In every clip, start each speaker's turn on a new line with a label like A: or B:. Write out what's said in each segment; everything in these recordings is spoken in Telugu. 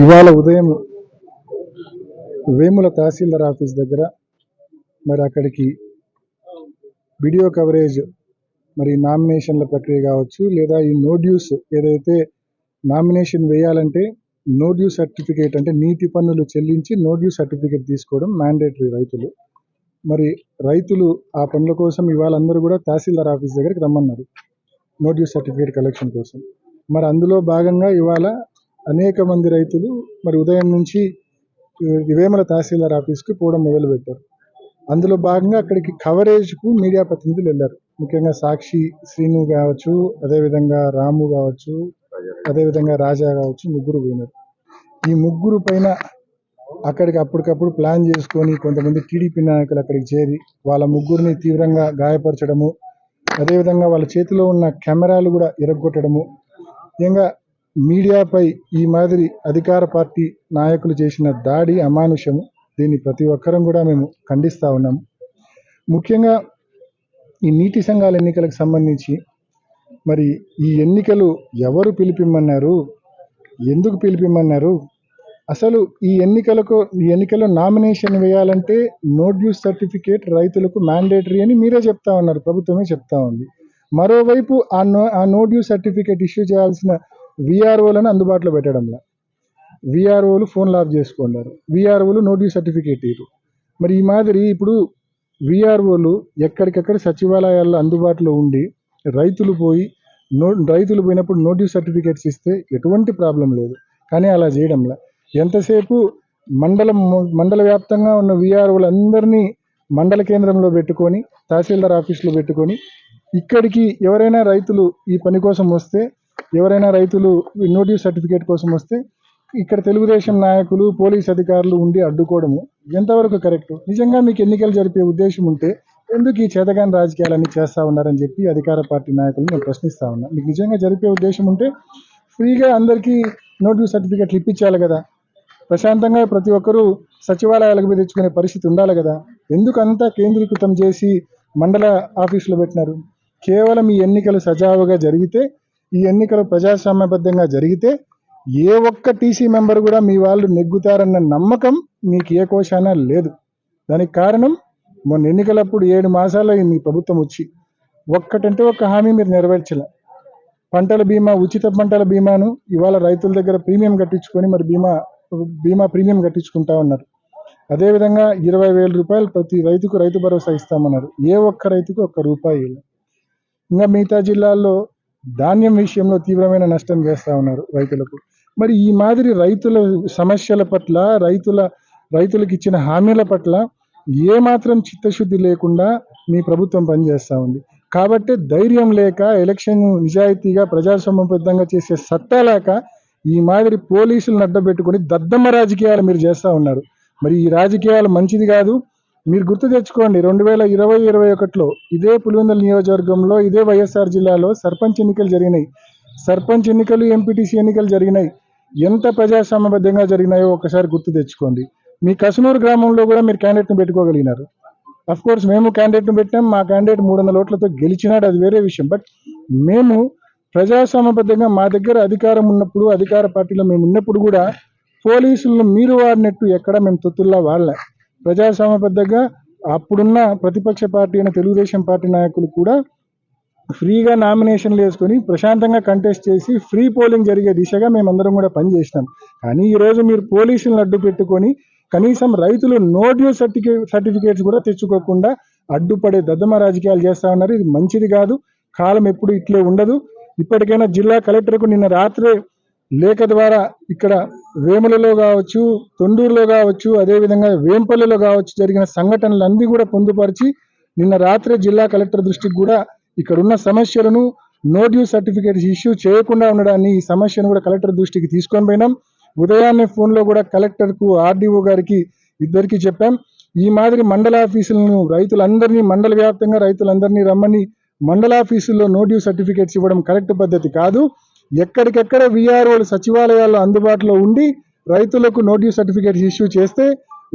A: ఇవాళ ఉదయం వేముల తహసీల్దార్ ఆఫీస్ దగ్గర మరి అక్కడికి వీడియో కవరేజ్ మరి నామినేషన్ల ప్రక్రియ కావచ్చు, లేదా ఈ నో డ్యూస్ ఏదైతే నామినేషన్ వేయాలంటే నో డ్యూ సర్టిఫికేట్ అంటే నీటి పన్నులు చెల్లించి నో డ్యూ సర్టిఫికేట్ తీసుకోవడం మ్యాండేటరీ రైతులు. మరి రైతులు ఆ పనుల కోసం ఇవాళ అందరూ కూడా తహసీల్దార్ ఆఫీస్ దగ్గరికి రమ్మన్నారు నో డ్యూ సర్టిఫికేట్ కలెక్షన్ కోసం. మరి అందులో భాగంగా ఇవాళ అనేక మంది రైతులు మరి ఉదయం నుంచి వేముల తహసీల్దార్ ఆఫీస్కి పోవడం మొదలుపెట్టారు. అందులో భాగంగా అక్కడికి కవరేజ్కు మీడియా ప్రతినిధులు వెళ్ళారు. ముఖ్యంగా సాక్షి శ్రీను కావచ్చు, అదేవిధంగా రాము కావచ్చు, అదేవిధంగా రాజా కావచ్చు, ముగ్గురు పోయినారు. ఈ ముగ్గురు పైన అక్కడికి అప్పటికప్పుడు ప్లాన్ చేసుకొని కొంతమంది టీడీపీ నాయకులు అక్కడికి చేరి వాళ్ళ ముగ్గురిని తీవ్రంగా గాయపరచడము, అదేవిధంగా వాళ్ళ చేతిలో ఉన్న కెమెరాలు కూడా ఇరగొట్టడము, ముఖ్యంగా మీడియాపై ఈ మాదిరి అధికార పార్టీ నాయకులు చేసిన దాడి అమానుషము. దీన్ని ప్రతి ఒక్కరం కూడా మేము ఖండిస్తూ ఉన్నాము. ముఖ్యంగా ఈ నీటి సంఘాల ఎన్నికలకు సంబంధించి మరి ఈ ఎన్నికలు ఎవరు పిలిపిమ్మన్నారు, ఎందుకు పిలిపిమ్మన్నారు, అసలు ఈ ఎన్నికల్లో నామినేషన్ వేయాలంటే నో డ్యూ సర్టిఫికేట్ రైతులకు మ్యాండేటరీ అని మీరే చెప్తా ఉన్నారు, ప్రభుత్వమే చెప్తా ఉంది. మరోవైపు ఆ నో డ్యూ సర్టిఫికేట్ ఇష్యూ చేయాల్సిన విఆర్ఓలను అందుబాటులో పెట్టడంలా విఆర్ఓలు ఫోన్లు ఆఫ్ చేసుకున్నారు, విఆర్ఓలు నో డ్యూ సర్టిఫికేట్ ఇరు. మరి ఈ మాదిరి ఇప్పుడు విఆర్ఓలు ఎక్కడికక్కడ సచివాలయాల్లో అందుబాటులో ఉండి రైతులు పోయినప్పుడు నో డ్యూ సర్టిఫికేట్స్ ఇస్తే ఎటువంటి ప్రాబ్లం లేదు, కానీ అలా చేయడంలా ఎంతసేపు మండల వ్యాప్తంగా ఉన్న విఆర్ఓలు అందరినీ మండల కేంద్రంలో పెట్టుకొని తహసీల్దార్ ఆఫీస్లో పెట్టుకొని ఇక్కడికి ఎవరైనా రైతులు ఈ పని కోసం వస్తే, ఎవరైనా రైతులు నో డ్యూ సర్టిఫికేట్ కోసం వస్తే ఇక్కడ తెలుగుదేశం నాయకులు పోలీస్ అధికారులు ఉండి అడ్డుకోవడము ఎంతవరకు కరెక్ట్? నిజంగా మీకు ఎన్నికలు జరిపే ఉద్దేశం ఉంటే ఎందుకు ఈ చేతగాని రాజకీయాలన్నీ చేస్తూ ఉన్నారని చెప్పి అధికార పార్టీ నాయకులు నేను ప్రశ్నిస్తూ ఉన్నా. మీకు నిజంగా జరిపే ఉద్దేశం ఉంటే ఫ్రీగా అందరికీ నో డ్యూ సర్టిఫికేట్లు ఇప్పించాలి కదా, ప్రశాంతంగా ప్రతి ఒక్కరూ సచివాలయాలకు పోయి తెచ్చుకునే పరిస్థితి ఉండాలి కదా. ఎందుకు అంతా కేంద్రీకృతం చేసి మండల ఆఫీసులో పెట్టినారు? కేవలం ఈ ఎన్నికలు సజావుగా జరిగితే, ఈ ఎన్నికలు ప్రజాస్వామ్యబద్ధంగా జరిగితే ఏ ఒక్క టీసీ మెంబర్ కూడా మీ వాళ్ళు నెగ్గుతారన్న నమ్మకం మీకు ఏ కోశాన లేదు. దానికి కారణం మొన్న ఎన్నికలప్పుడు 7 మాసాల్లో మీ ప్రభుత్వం వచ్చి ఒక్కటంటే ఒక్క హామీ మీరు నెరవేర్చలే. పంటల బీమా, ఉచిత పంటల బీమాను ఇవాళ రైతుల దగ్గర ప్రీమియం కట్టించుకొని మరి బీమా ప్రీమియం కట్టించుకుంటా ఉన్నారు. అదేవిధంగా 20,000 రూపాయలు ప్రతి రైతుకు రైతు భరోసా ఇస్తామన్నారు. ఏ ఒక్క రైతుకు ఒక్క రూపాయి లేదు. ఇంకా మిగతా జిల్లాల్లో ధాన్యం విషయంలో తీవ్రమైన నష్టం చేస్తూ ఉన్నారు రైతులకు. మరి ఈ మాదిరి రైతుల సమస్యల పట్ల, రైతులకు ఇచ్చిన హామీల పట్ల ఏమాత్రం చిత్తశుద్ధి లేకుండా మీ ప్రభుత్వం పనిచేస్తూ ఉంది. కాబట్టి ధైర్యం లేక, ఎలక్షన్ నిజాయితీగా ప్రజాస్వామ్యబద్ధంగా చేసే సత్తా లేక ఈ మాదిరి పోలీసులను అడ్డబెట్టుకొని దద్దమ్మ రాజకీయాలు మీరు చేస్తూ ఉన్నారు. మరి ఈ రాజకీయాలు మంచిది కాదు. మీరు గుర్తు తెచ్చుకోండి, 2020-21లో ఇదే పులివెందుల నియోజకవర్గంలో, ఇదే వైఎస్ఆర్ జిల్లాలో సర్పంచ్ ఎన్నికలు జరిగినాయి. సర్పంచ్ ఎన్నికలు, ఎంపీటీసీ ఎన్నికలు జరిగినాయి. ఎంత ప్రజాస్వామ్యబద్ధంగా జరిగినాయో ఒకసారి గుర్తు తెచ్చుకోండి. మీ కసునూరు గ్రామంలో కూడా మీరు క్యాండిడేట్ను పెట్టుకోగలిగినారు. కోర్స్ మేము క్యాండిడేట్ను పెట్టాం, మా క్యాండిడేట్ 300 ఓట్లతో గెలిచినాడు, అది వేరే విషయం. బట్ మేము ప్రజాస్వామ్యబద్ధంగా మా దగ్గర అధికారం ఉన్నప్పుడు, అధికార పార్టీలో మేము ఉన్నప్పుడు కూడా పోలీసులను మీరు వాడినట్టు ఎక్కడ మేము తొత్తుల్లా వాడలే. ప్రజాస్వామ్యబద్ధంగా అప్పుడున్న ప్రతిపక్ష పార్టీ అయిన తెలుగుదేశం పార్టీ నాయకులు కూడా ఫ్రీగా నామినేషన్లు వేసుకొని ప్రశాంతంగా కంటెస్ట్ చేసి ఫ్రీ పోలింగ్ జరిగే దిశగా మేమందరం కూడా పనిచేసినాం. కానీ ఈరోజు మీరు పోలీసులను అడ్డు పెట్టుకొని కనీసం రైతులు నో డ్యూ సర్టిఫికేట్స్ కూడా తెచ్చుకోకుండా అడ్డుపడే దద్దమ రాజకీయాలు చేస్తూ ఉన్నారు. ఇది మంచిది కాదు. కాలం ఎప్పుడు ఇట్లే ఉండదు. ఇప్పటికైనా జిల్లా కలెక్టర్కు నిన్న రాత్రే లేఖ ద్వారా ఇక్కడ వేములలో కావచ్చు, తొండూరులో కావచ్చు, అదేవిధంగా వేంపల్లిలో కావచ్చు జరిగిన సంఘటనలన్నీ కూడా పొందుపరిచి నిన్న రాత్రే జిల్లా కలెక్టర్ దృష్టికి కూడా ఇక్కడ ఉన్న సమస్యలను నో డ్యూ సర్టిఫికేట్స్ ఇష్యూ చేయకుండా ఉండడాన్ని, ఈ సమస్యను కూడా కలెక్టర్ దృష్టికి తీసుకొని పోయినాం. ఉదయాన్నే ఫోన్లో కూడా కలెక్టర్కు, ఆర్డీఓ గారికి ఇద్దరికి చెప్పాం. ఈ మాదిరి మండల ఆఫీసులను రైతులందరినీ, మండల వ్యాప్తంగా రైతులందరినీ రమ్మని మండల ఆఫీసుల్లో నో డ్యూ సర్టిఫికేట్స్ ఇవ్వడం కరెక్ట్ పద్ధతి కాదు. ఎక్కడికెక్కడ విఆర్ఓలు సచివాలయాల్లో అందుబాటులో ఉండి రైతులకు నో డ్యూ సర్టిఫికేట్స్ ఇష్యూ చేస్తే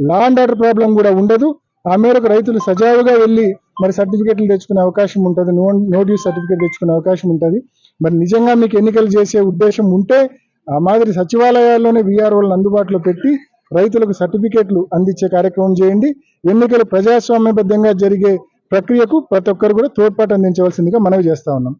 A: లా అండ్ ఆర్డర్ ప్రాబ్లం కూడా ఉండదు. ఆ మేరకు రైతులు సజావుగా వెళ్ళి మరి సర్టిఫికేట్లు తెచ్చుకునే అవకాశం ఉంటుంది, నో డ్యూ సర్టిఫికేట్ తెచ్చుకునే అవకాశం ఉంటుంది. మరి నిజంగా మీకు ఎన్నికలు చేసే ఉద్దేశం ఉంటే ఆ మాదిరి సచివాలయాల్లోనే వీఆర్ఓలను అందుబాటులో పెట్టి రైతులకు సర్టిఫికేట్లు అందించే కార్యక్రమం చేయండి. ఎన్నికలు ప్రజాస్వామ్యబద్ధంగా జరిగే ప్రక్రియకు ప్రతి ఒక్కరు కూడా తోడ్పాటు అందించవలసిందిగా మనవి చేస్తా ఉన్నాం.